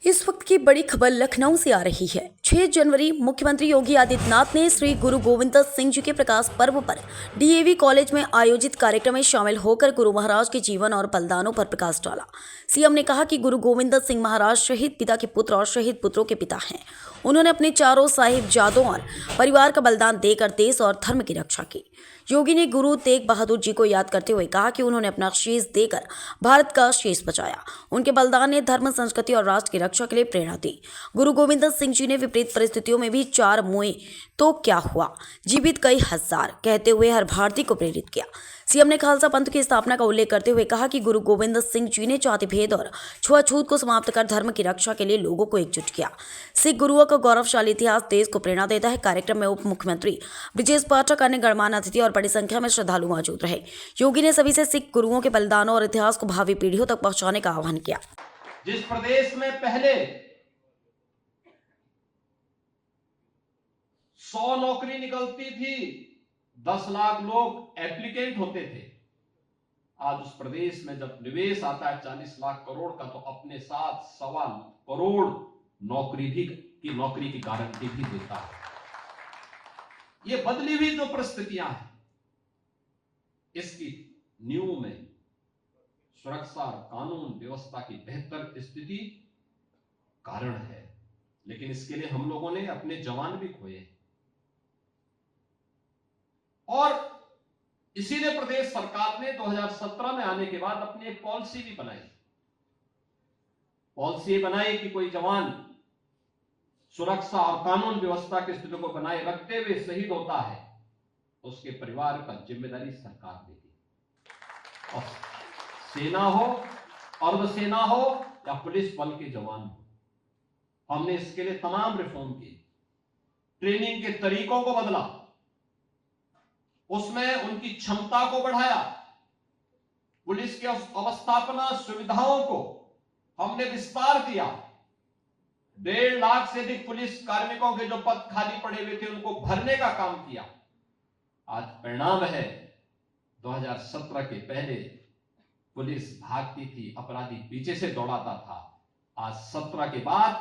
इस वक्त की बड़ी खबर लखनऊ से आ रही है। 6 जनवरी मुख्यमंत्री योगी आदित्यनाथ ने श्री गुरु गोविंद सिंह जी के प्रकाश पर्व पर डीएवी कॉलेज में आयोजित कार्यक्रम में शामिल होकर गुरु महाराज के जीवन और बलिदानों पर प्रकाश डाला। सीएम ने कहा कि गुरु गोविंद सिंह महाराज शहीद पिता के पुत्र और शहीद पुत्रों के पिता हैं। उन्होंने अपने चारों साहिबजादों और परिवार का बलिदान देकर देश और धर्म की रक्षा की। योगी ने गुरु तेग बहादुर जी को याद करते हुए कहा कि उन्होंने अपना शीश देकर भारत का शीश बचाया। उनके बलिदान ने धर्म, संस्कृति और राष्ट्र की रक्षा के लिए प्रेरणा दी। गुरु गोविंद सिंह जी ने विपरीत परिस्थितियों में भी 4 मुए तो क्या हुआ, जीवित कई हजार कहते हुए हर भारतीय को प्रेरित किया। सीएम ने खालसा पंथ की स्थापना का उल्लेख करते हुए कहा कि गुरु गोविंद सिंह जी ने जाति भेद और छुआछूत को समाप्त कर धर्म की रक्षा के लिए लोगों को एकजुट किया। सिख गुरुओं का गौरवशाली इतिहास देश को प्रेरणा देता है। कार्यक्रम में उप मुख्यमंत्री ब्रजेश पाठक, अन्य गणमान्य अतिथि और बड़ी संख्या में श्रद्धालु मौजूद रहे। योगी ने सभी से सिख गुरुओं के बलिदानों और इतिहास को भावी पीढ़ियों तक पहुंचाने का आह्वान किया। जिस प्रदेश में पहले 100 नौकरी निकलती थी, 10 लाख लोग एप्लीकेंट होते थे, आज उस प्रदेश में जब निवेश आता है 40 लाख करोड़ का, तो अपने साथ 1.25 करोड़ नौकरी की गारंटी भी देता है। ये बदली हुई जो परिस्थितियां हैं, इसकी नींव में सुरक्षा और कानून व्यवस्था की बेहतर स्थिति कारण है, लेकिन इसके लिए हम लोगों ने अपने जवान भी खोए और इसीलिए प्रदेश सरकार ने 2017 में आने के बाद अपनी एक पॉलिसी भी बनाई। पॉलिसी बनाई कि कोई जवान सुरक्षा और कानून व्यवस्था की स्थिति को बनाए रखते हुए शहीद होता है, उसके परिवार का जिम्मेदारी सरकार देगी। और सेना हो, अर्धसेना हो या पुलिस बल के जवान हो, हमने इसके लिए तमाम रिफॉर्म किए। ट्रेनिंग के तरीकों को बदला, उसमें उनकी क्षमता को बढ़ाया, पुलिस के अवस्थापना सुविधाओं को हमने विस्तार किया। 1.5 लाख से अधिक पुलिस कार्मिकों के जो पद खाली पड़े हुए थे, उनको भरने का काम किया। आज परिणाम है, 2017 के पहले पुलिस भागती थी, अपराधी पीछे से दौड़ाता था। आज 17 के बाद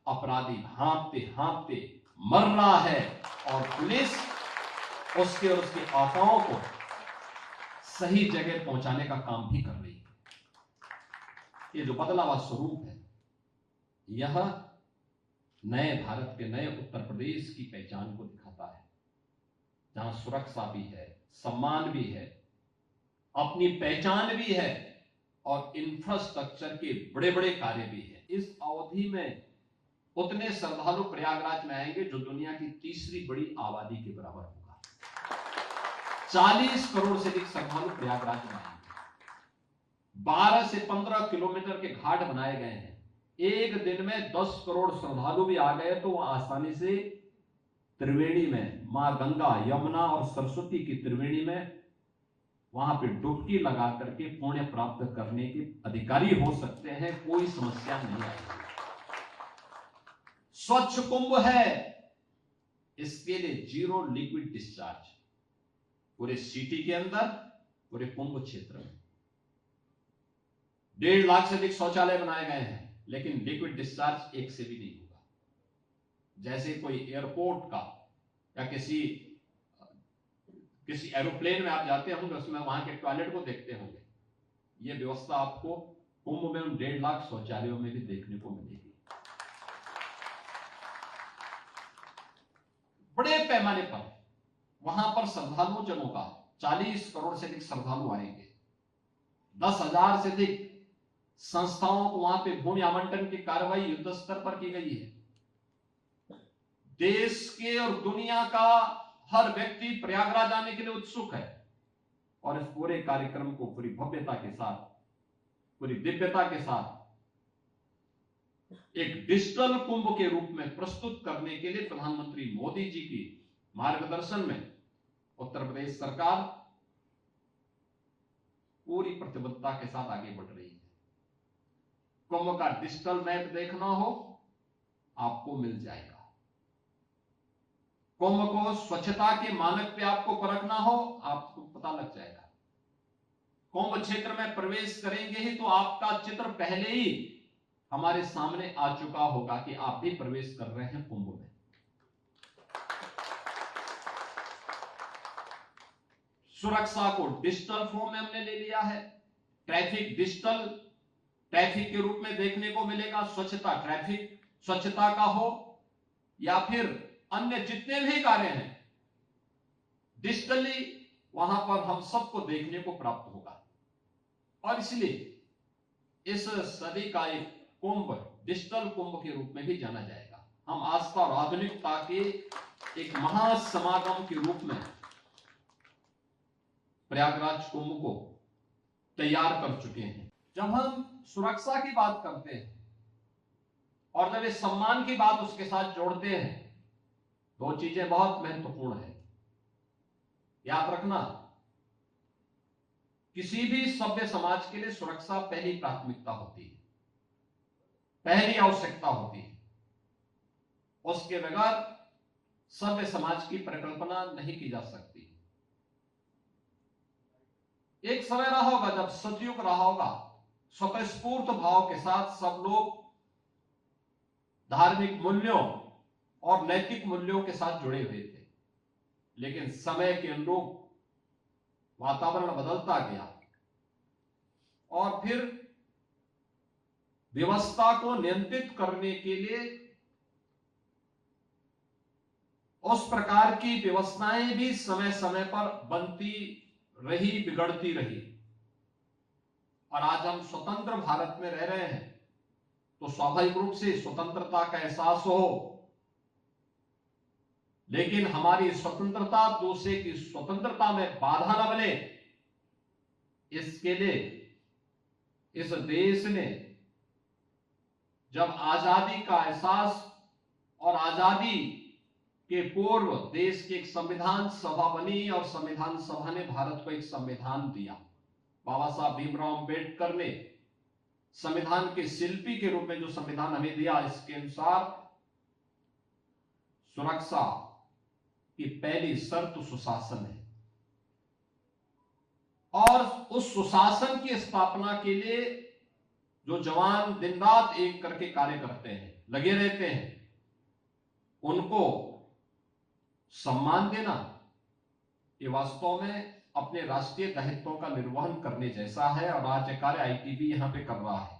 अपराधी हाँफते हाँफते मर रहा है और पुलिस उसके और उसकी अफवाहों को सही जगह पहुंचाने का काम भी कर रही है। ये जो बदला हुआ स्वरूप है, यह नए भारत के नए उत्तर प्रदेश की पहचान को दिखाता है, जहां सुरक्षा भी है, सम्मान भी है, अपनी पहचान भी है और इंफ्रास्ट्रक्चर के बड़े बड़े कार्य भी है। इस अवधि में उतने श्रद्धालु प्रयागराज में आएंगे जो दुनिया की तीसरी बड़ी आबादी के बराबर होगा। 40 करोड़ से अधिक श्रद्धालु प्रयागराज में आएंगे। 12 से 15 किलोमीटर के घाट बनाए गए हैं। एक दिन में 10 करोड़ श्रद्धालु भी आ गए तो वह आसानी से त्रिवेणी में, मां गंगा, यमुना और सरस्वती की त्रिवेणी में वहां पे डुबकी लगा करके पुण्य प्राप्त करने के अधिकारी हो सकते हैं। कोई समस्या नहीं आएगी। स्वच्छ कुंभ है, इसके लिए 0 लिक्विड डिस्चार्ज पूरे सिटी के अंदर, पूरे कुंभ क्षेत्र में। 1.5 लाख से अधिक शौचालय बनाए गए हैं, लेकिन लिक्विड डिस्चार्ज एक से भी नहीं होगा। जैसे कोई एयरपोर्ट का या किसी एरोप्लेन में आप जाते होंगे, उसमें वहां के टॉयलेट को देखते होंगे, यह व्यवस्था आपको कुंभ में उन 1.5 लाख शौचालयों में भी देखने को मिलेगी। बड़े पैमाने पर वहां पर श्रद्धालु जनों का 40 करोड़ से अधिक श्रद्धालु आएंगे। 10,000 से अधिक संस्थाओं को वहां पे भूमि आवंटन की कार्रवाई युद्ध स्तर पर की गई है। देश के और दुनिया का हर व्यक्ति प्रयागराज आने के लिए उत्सुक है और इस पूरे कार्यक्रम को पूरी भव्यता के साथ, पूरी दिव्यता के साथ एक डिजिटल कुंभ के रूप में प्रस्तुत करने के लिए प्रधानमंत्री मोदी जी की मार्गदर्शन में उत्तर प्रदेश सरकार पूरी प्रतिबद्धता के साथ आगे बढ़ रही है। कुंभ का डिजिटल मैप देखना हो, आपको मिल जाएगा। कुंभ को स्वच्छता के मानक पे आपको परखना हो, आपको पता लग जाएगा। कुंभ क्षेत्र में प्रवेश करेंगे ही तो आपका चित्र पहले ही हमारे सामने आ चुका होगा कि आप भी प्रवेश कर रहे हैं कुंभ में। सुरक्षा को डिजिटल फॉर्म में हमने ले लिया है। ट्रैफिक डिजिटल ट्रैफिक के रूप में देखने को मिलेगा। स्वच्छता ट्रैफिक स्वच्छता का हो या फिर अन्य जितने भी कार्य हैं डिजिटली वहां पर हम सबको देखने को प्राप्त होगा। और इसलिए इस सदी का एक कुंभ डिजिटल कुंभ के रूप में भी जाना जाएगा। हम आस्था और आधुनिकता के एक महासमागम के रूप में प्रयागराज कुंभ को तैयार कर चुके हैं। जब हम सुरक्षा की बात करते हैं और जब इस सम्मान की बात उसके साथ जोड़ते हैं, दो चीजें बहुत महत्वपूर्ण है। याद रखना, किसी भी सभ्य समाज के लिए सुरक्षा पहली प्राथमिकता होती है, पहली आवश्यकता होती है। उसके बगैर सभ्य समाज की परिकल्पना नहीं की जा सकती। एक समय रहा होगा जब सतयुग रहा होगा, स्वतःस्फूर्त भाव के साथ सब लोग धार्मिक मूल्यों और नैतिक मूल्यों के साथ जुड़े हुए थे। लेकिन समय के अनुरूप वातावरण बदलता गया और फिर व्यवस्था को नियंत्रित करने के लिए उस प्रकार की व्यवस्थाएं भी समय समय पर बनती रही, बिगड़ती रही। और आज हम स्वतंत्र भारत में रह रहे हैं तो स्वाभाविक रूप से स्वतंत्रता का एहसास हो, लेकिन हमारी स्वतंत्रता दूसरे की स्वतंत्रता में बाधा न बने, इसके लिए इस देश ने जब आजादी का एहसास और आजादी के पूर्व देश की एक संविधान सभा बनी और संविधान सभा ने भारत को एक संविधान दिया। बाबा साहब भीमराव अंबेडकर ने संविधान के शिल्पी के रूप में जो संविधान हमें दिया, इसके अनुसार सुरक्षा की पहली शर्त सुशासन है। और उस सुशासन की स्थापना के लिए जो जवान दिन रात एक करके कार्य करते हैं, लगे रहते हैं, उनको सम्मान देना ये वास्तव में अपने राष्ट्रीय दायित्वों का निर्वहन करने जैसा है। और आज कार्य आईटीबी यहां पे कर रहा है।